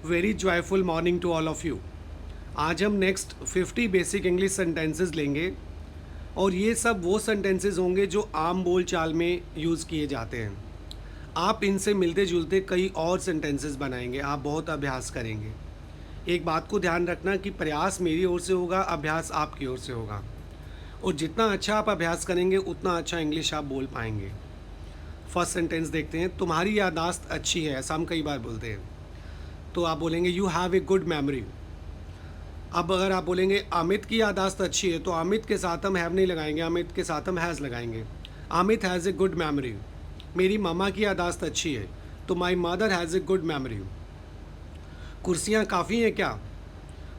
Very joyful morning to all of you. आज हम next 50 basic English sentences लेंगे और ये सब वो सेंटेंसेस होंगे जो आम बोल चाल में यूज़ किए जाते हैं। आप इनसे मिलते जुलते कई और सेंटेंसेस बनाएंगे, आप बहुत अभ्यास करेंगे। एक बात को ध्यान रखना कि प्रयास मेरी ओर से होगा, अभ्यास आपकी ओर से होगा, और जितना अच्छा आप अभ्यास करेंगे उतना अच्छा इंग्लिश आप बोल पाएंगे। फर्स्ट सेंटेंस देखते हैं। तुम्हारी याददाश्त अच्छी है, ऐसा हम कई बार बोलते हैं। तो आप बोलेंगे you have a good memory. अब अगर आप बोलेंगे अमित की याददाश्त अच्छी है, तो अमित के साथ हम हैव नहीं लगाएंगे, अमित के साथ हम हैज़ लगाएंगे। Amit has a good memory. मेरी मामा की याददाश्त अच्छी है, तो my mother has a good memory. कुर्सियाँ काफ़ी हैं क्या?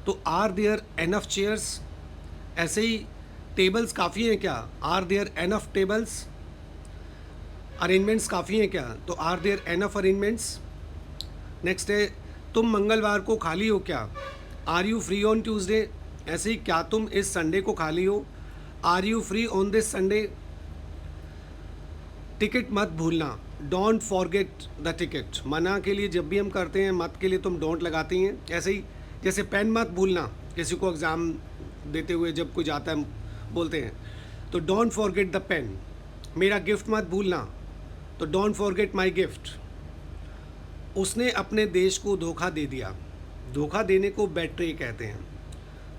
तो आर देयर एनफ चेयर्स। ऐसे ही टेबल्स काफ़ी हैं क्या? Are there enough tables. Arrangements काफ़ी हैं क्या? तो आर देयर एनफ अरेंजमेंट्स। नेक्स्ट है तुम मंगलवार को खाली हो क्या? Are you free on Tuesday. ऐसे ही क्या तुम इस संडे को खाली हो? Are you free on this Sunday. Ticket मत भूलना, डोंट फॉरगेट द टिकट। मना के लिए जब भी हम करते हैं, मत के लिए तुम डोंट लगाती हैं। ऐसे ही जैसे पेन मत भूलना, किसी को एग्ज़ाम देते हुए जब कोई जाता है बोलते हैं, तो डोंट फॉरगेट द पेन। मेरा गिफ्ट मत भूलना, तो डोंट फॉरगेट माई गिफ्ट। उसने अपने देश को धोखा दे दिया। धोखा देने को बेट्रे कहते हैं,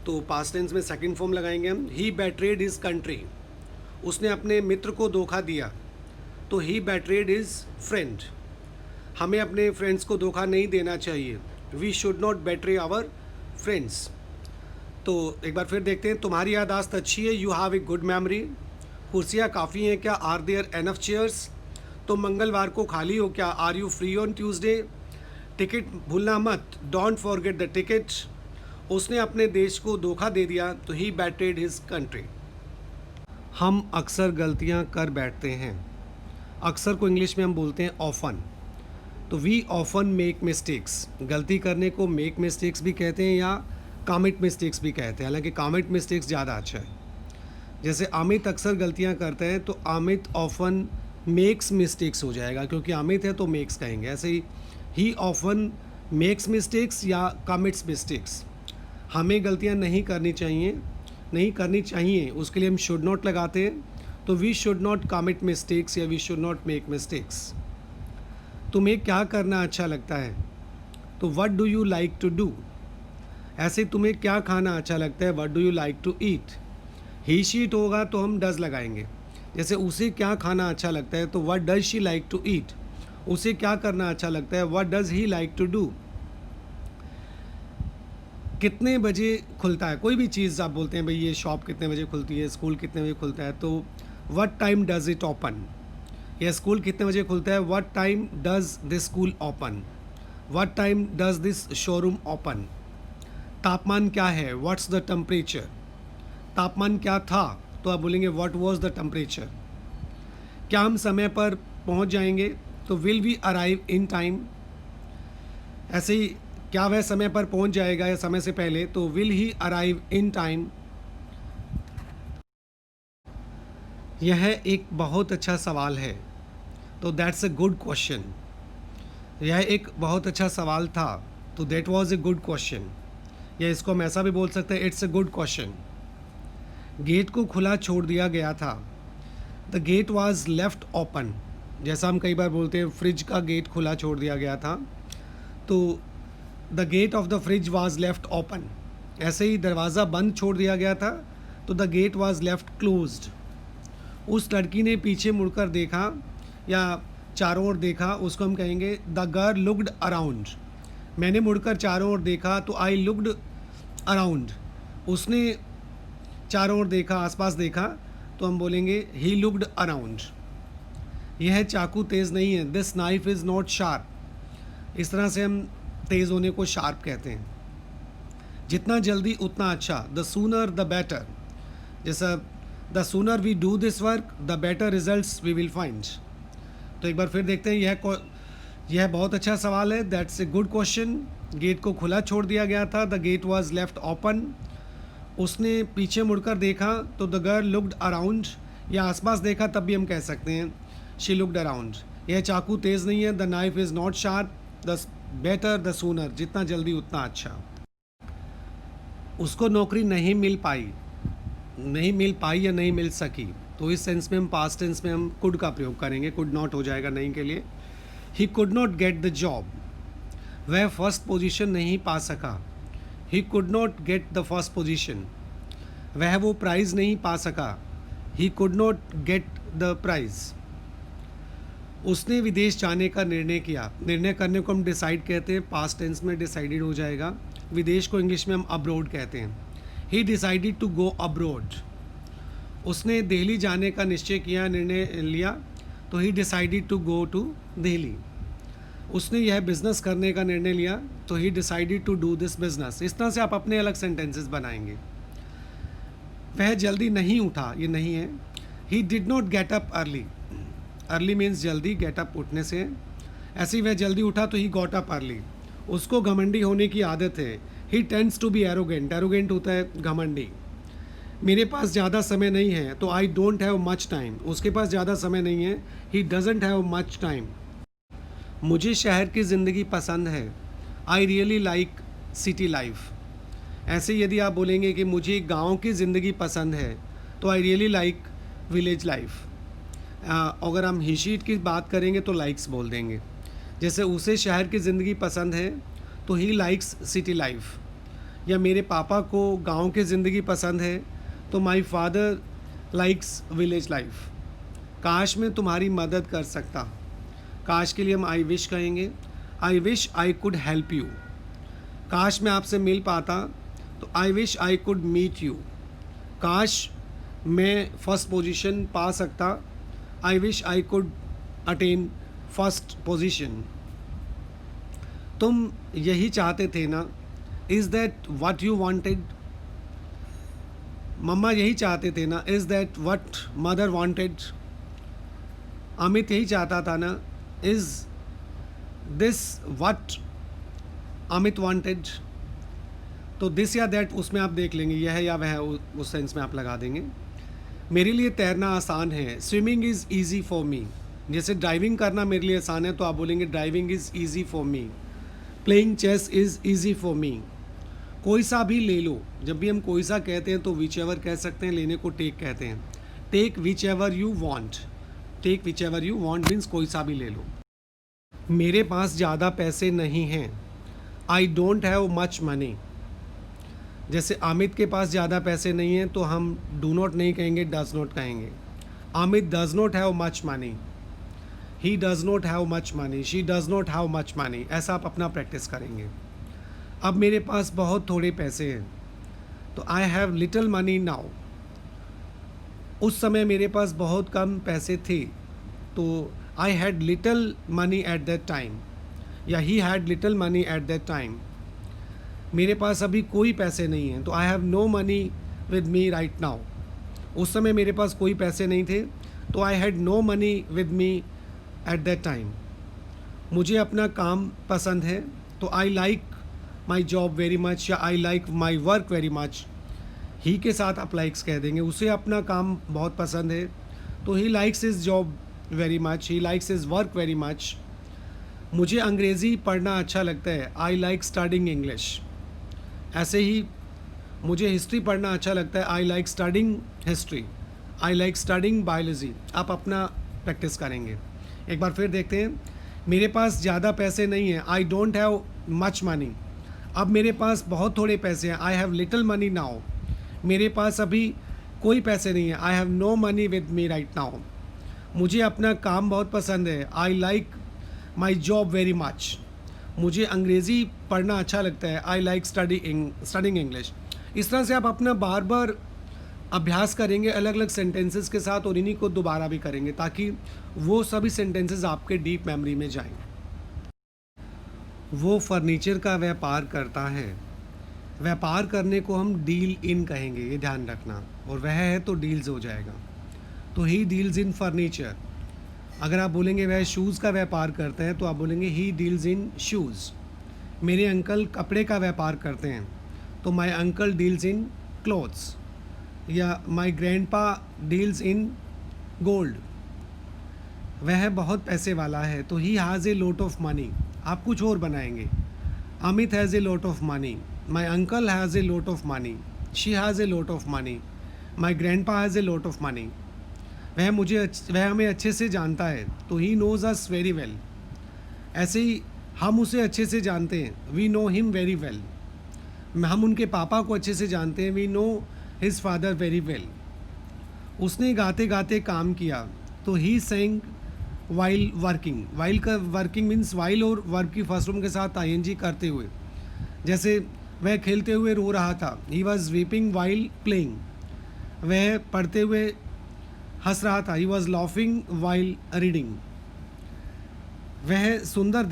तो पास्ट टेंस में सेकंड फॉर्म लगाएंगे हम। ही बेट्रेड हिज कंट्री। उसने अपने मित्र को धोखा दिया, तो ही बेट्रेड हिज फ्रेंड। हमें अपने फ्रेंड्स को धोखा नहीं देना चाहिए। We should not betray our friends. तो एक बार फिर देखते हैं। तुम्हारी याददाश्त अच्छी है, you have a good memory. कुर्सियाँ काफ़ी हैं क्या? Are there enough chairs. तुम मंगलवार को खाली हो क्या? Are you free on Tuesday. Ticket भूलना मत, डोंट फॉरगेट द टिकट। उसने अपने देश को धोखा दे दिया, तो ही बेट्रेड हिज कंट्री। हम अक्सर गलतियां कर बैठते हैं। अक्सर को इंग्लिश में हम बोलते हैं ऑफन। तो वी ऑफन मेक मिस्टेक्स। गलती करने को मेक मिस्टेक्स भी कहते हैं या कमिट मिस्टेक्स भी कहते हैं, हालांकि कमिट मिस्टेक्स ज़्यादा अच्छा है। जैसे अमित अक्सर गलतियां करते हैं, तो अमित ऑफन मेक्स मिस्टेक्स हो जाएगा, क्योंकि अमित है तो मेक्स कहेंगे। ऐसे ही ऑफन मेक्स मिस्टेक्स या कमिट्स मिस्टेक्स। हमें गलतियां नहीं करनी चाहिए, उसके लिए हम शुड नॉट लगाते हैं। तो we should not commit mistakes या we should not make mistakes. तुम्हें क्या करना अच्छा लगता है? तो what do you like to do. ऐसे तुम्हें क्या खाना अच्छा लगता है? What do you like to eat. ही शीट होगा तो हम डज लगाएंगे। जैसे उसे क्या खाना अच्छा लगता है, तो what does she like to eat. उसे क्या करना अच्छा लगता है? What does he like to do. कितने बजे खुलता है? कोई भी चीज़ आप बोलते हैं भाई ये शॉप कितने बजे खुलती है, स्कूल कितने बजे खुलता है, तो what time does it open. यह स्कूल कितने बजे खुलता है? What time does this school open. What time does this showroom open. तापमान क्या है? What's the temperature. तापमान क्या था? तो आप बोलेंगे व्हाट वाज द टेम्परेचर। क्या हम समय पर पहुंच जाएंगे? तो will we arrive in time. ऐसे ही क्या वह समय पर पहुंच जाएगा या समय से पहले, तो will he arrive in time. यह एक बहुत अच्छा सवाल है, तो दैट्स ए गुड क्वेश्चन। यह एक बहुत अच्छा सवाल था, तो that was a good question. या इसको हम ऐसा भी बोल सकते हैं, it's a good question. Gate को खुला छोड़ दिया गया था। The gate was left open. जैसा हम कई बार बोलते हैं फ्रिज का गेट खुला छोड़ दिया गया था, तो the gate of the fridge was left open. ऐसे ही दरवाज़ा बंद छोड़ दिया गया था, तो the gate was left closed. उस लड़की ने पीछे मुड़कर देखा या चारों ओर देखा, उसको हम कहेंगे द गर्ल लुक्ड अराउंड। मैंने मुड़कर चारों ओर देखा, तो आई लुक्ड अराउंड। उसने चारों ओर देखा, आसपास देखा, तो हम बोलेंगे ही लुक्ड अराउंड। यह चाकू तेज़ नहीं है, this knife is not sharp. इस तरह से हम तेज़ होने को शार्प कहते हैं। जितना जल्दी उतना अच्छा, द सूनर द बेटर। जैसा the sooner we do this work the better results we will find. तो एक बार फिर देखते हैं। यह बहुत अच्छा सवाल है, that's a good question. Gate को खुला छोड़ दिया गया था, the gate was left open. उसने पीछे मुड़कर देखा, तो द गर्ल लुक्ड अराउंड। या आसपास देखा तब भी हम कह सकते हैं शी लुक्ड अराउंड। यह चाकू तेज़ नहीं है, the knife is not sharp. The better the sooner, जितना जल्दी उतना अच्छा। उसको नौकरी नहीं मिल पाई, नहीं मिल पाई या नहीं मिल सकी, तो इस सेंस में हम पास्ट टेंस में हम कुड का प्रयोग करेंगे, कुड नॉट हो जाएगा नहीं के लिए। He could not get the job, वह फर्स्ट पोजीशन नहीं पा सका। He could not get the first position, वह वो प्राइज़ नहीं पा सका। He could not get the prize. उसने विदेश जाने का निर्णय किया, निर्णय करने को हम डिसाइड कहते हैं, पास्ट टेंस में डिसाइडेड हो जाएगा। विदेश को इंग्लिश में हम अब्रोड कहते हैं। He decided to go abroad, उसने दिल्ली जाने का निश्चय किया, निर्णय लिया, तो he decided to go to Delhi. उसने यह बिज़नेस करने का निर्णय लिया, तो he decided to do this business. इस तरह से आप अपने अलग सेंटेंसेस बनाएंगे। वह जल्दी नहीं उठा, ये नहीं है। He did not get up early, early means जल्दी, गेट अप उठने से। ऐसे ही वह जल्दी उठा तो ही गॉट अप अर्ली। उसको घमंडी होने की आदत है। He tends to be arrogant, arrogant होता है घमंडी। मेरे पास ज़्यादा समय नहीं है, तो आई डोंट हैव मच टाइम, उसके पास ज़्यादा समय नहीं है। He doesn't have much time. मुझे शहर की ज़िंदगी पसंद है। I really like city life. ऐसे यदि आप बोलेंगे कि मुझे गांव की ज़िंदगी पसंद है, तो I really like village life. अगर हम ही शीट की बात करेंगे तो लाइक्स बोल देंगे। जैसे उसे शहर की ज़िंदगी पसंद है, तो ही लाइक्स सिटी लाइफ। या मेरे पापा को गांव की ज़िंदगी पसंद है, तो my father likes village life. काश मैं तुम्हारी मदद कर सकता, काश के लिए हम आई विश कहेंगे। I wish I could help you. काश मैं आपसे मिल पाता, तो I wish I could meet you. काश मैं फर्स्ट पोजीशन पा सकता, I wish I could attain first position. तुम यही चाहते थे ना, is that what you wanted. मम्मा यही चाहते थे ना, is that what mother wanted. Amit यही चाहता था ना, is this what Amit wanted. तो दिस या दैट उसमें आप देख लेंगे, यह या वह, उस सेंस में आप लगा देंगे। मेरे लिए तैरना आसान है। स्विमिंग इज़ ईजी फॉर मी। जैसे ड्राइविंग करना मेरे लिए आसान है, तो आप बोलेंगे driving is easy for me. Playing chess is easy for me. कोई सा भी ले लो, जब भी हम कोई सा कहते हैं तो विच एवर कह सकते हैं, लेने को टेक कहते हैं। Take whichever you want, take whichever you want means कोई सा भी ले लो। मेरे पास ज़्यादा पैसे नहीं हैं। I don't have much money. जैसे अमित के पास ज़्यादा पैसे नहीं हैं, तो हम डू नॉट नहीं कहेंगे, डज नॉट कहेंगे। Amit does not have much money. He does not have much money, she does not have much money. ऐसा आप अपना प्रैक्टिस करेंगे। अब मेरे पास बहुत थोड़े पैसे हैं, तो I have little money now. उस समय मेरे पास बहुत कम पैसे थे, तो I had little money at that time, या he had little money at that time. मेरे पास अभी कोई पैसे नहीं हैं, तो I have no money with me right now. उस समय मेरे पास कोई पैसे नहीं थे, तो I had no money with me at that time. मुझे अपना काम पसंद है, तो I like my job very much, या I like my work very much. ही के साथ आप लाइक्स कह देंगे। उसे अपना काम बहुत पसंद है, तो he likes his job very much, he likes his work very much. मुझे अंग्रेज़ी पढ़ना अच्छा लगता है, आई लाइक स्टडिंग इंग्लिश। ऐसे ही मुझे हिस्ट्री पढ़ना अच्छा लगता है, I like studying history, I like studying biology. आप अपना प्रैक्टिस करेंगे। एक बार फिर देखते हैं। मेरे पास ज़्यादा पैसे नहीं हैं, I don't have much money. अब मेरे पास बहुत थोड़े पैसे हैं, I have little money now. मेरे पास अभी कोई पैसे नहीं है, I have no money with me right now. मुझे अपना काम बहुत पसंद है, I like my job very much. मुझे अंग्रेज़ी पढ़ना अच्छा लगता है, आई लाइक स्टडिंग इंग्लिश। इस तरह से आप अपना बार बार अभ्यास करेंगे अलग अलग सेंटेंसेस के साथ, और इन्हीं को दोबारा भी करेंगे, ताकि वो सभी सेंटेंसेस आपके डीप मेमोरी में जाएं। वो फर्नीचर का व्यापार करता है। व्यापार करने को हम डील इन कहेंगे, ये ध्यान रखना, और वह है तो डील्स हो जाएगा। तो ही डील्स इन फर्नीचर। अगर आप बोलेंगे वह शूज़ का व्यापार करते हैं, तो आप बोलेंगे ही डील्स इन शूज़। मेरे अंकल कपड़े का व्यापार करते हैं, तो my uncle deals in clothes. या माई ग्रैंडपा डील्स इन गोल्ड। वह बहुत पैसे वाला है, तो he has a lot of money. आप कुछ और बनाएंगे। Amit has a lot of money, my uncle has a lot of money, she has a lot of money, my grandpa has a lot of money. वह हमें अच्छे से जानता है, तो he knows us very well. ऐसे ही हम उसे अच्छे से जानते हैं, we know him very well. हम उनके पापा को अच्छे से जानते हैं, we know his father very well. उसने गाते गाते काम किया, तो he sang while working. While का वर्किंग मीन्स वाइल और वर्क की फर्स्ट फॉर्म के साथ आईएनजी करते हुए। जैसे वह खेलते हुए रो रहा था, he was weeping while playing. वह पढ़ते हुए हंस रहा था, he was laughing while reading. वह सुंदर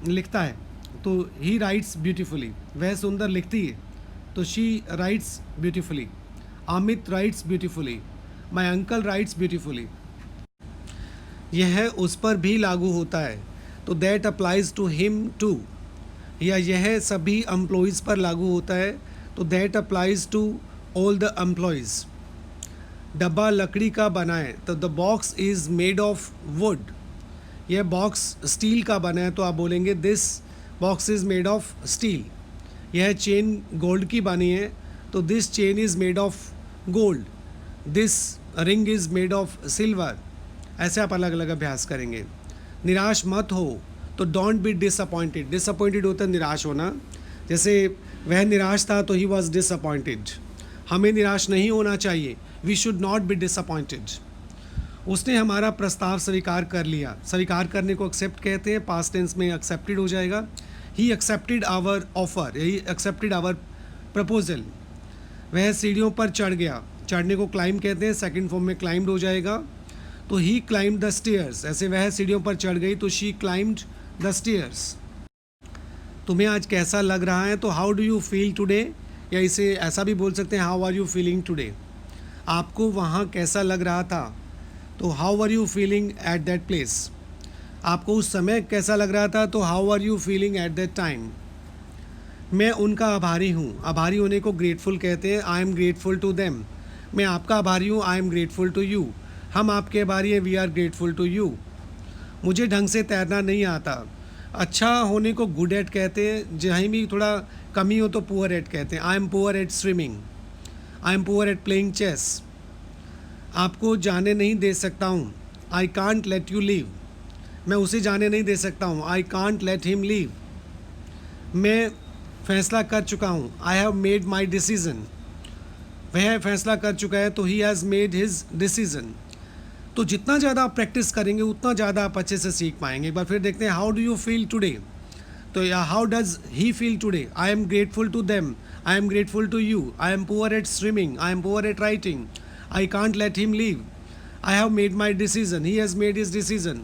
लिखता है, तो ही राइट्स ब्यूटीफुली। वह सुंदर लिखती है, तो she writes beautifully. Amit writes beautifully, my uncle writes beautifully. यह उस पर भी लागू होता है, तो that applies to him too. या यह सभी एम्प्लॉयज़ पर लागू होता है, तो that applies to all the employees. डब्बा लकड़ी का बना है, तो the box is made of wood. यह बॉक्स स्टील का बना है, तो आप बोलेंगे this box is made of steel. यह चेन गोल्ड की बनी है, तो this chain is made of gold. This ring is made of silver. ऐसे आप अलग अलग अभ्यास करेंगे। निराश मत हो, तो डोंट बी डिसअपॉइंटेड। डिसअपॉइंटेड होता है निराश होना। जैसे वह निराश था, तो ही वॉज डिसअपॉइंटेड। हमें निराश नहीं होना चाहिए, we should not be disappointed. उसने हमारा प्रस्ताव स्वीकार कर लिया। स्वीकार करने को एक्सेप्ट कहते हैं, पास्ट टेंस में एक्सेप्टेड हो जाएगा। He accepted our offer, he accepted our proposal. वह सीढ़ियों पर चढ़ गया। चढ़ने को क्लाइंब कहते हैं, सेकंड फॉर्म में क्लाइंब्ड हो जाएगा, तो ही क्लाइंब द स्टेयर्स। ऐसे वह सीढ़ियों पर चढ़ गई, तो शी क्लाइंब्ड द स्टेयर्स। तुम्हें आज कैसा लग रहा है, तो how do you feel today. या इसे ऐसा भी बोल सकते हैं, how are you feeling today. आपको वहाँ कैसा लग रहा था, तो how are you feeling at that place. आपको उस समय कैसा लग रहा था, तो how are you feeling at that time. मैं उनका आभारी हूँ। आभारी होने को ग्रेटफुल कहते हैं, I am grateful to them. मैं आपका आभारी हूँ, I am grateful to you. हम आपके आभारी हैं, we are grateful to you. मुझे ढंग से तैरना नहीं आता। अच्छा होने को गुड एट कहते हैं, जहीं भी थोड़ा कमी हो तो पुअर एट कहते हैं। I am poor at swimming, I am poor at playing chess. आपको जाने नहीं दे सकता हूँ, I can't let you leave. मैं उसे जाने नहीं दे सकता हूँ, I can't let him leave. मैं फैसला कर चुका हूँ, I have made my decision. वह फैसला कर चुका है, तो he has made his decision. तो जितना ज़्यादा आप प्रैक्टिस करेंगे, उतना ज़्यादा आप अच्छे से सीख पाएंगे। एक बार फिर देखते हैं, how do you feel today. तो या how does he feel today. I am grateful to them, I am grateful to you, I am poor at swimming, I am poor at writing, I can't let him leave. I have made my decision. He has made his decision.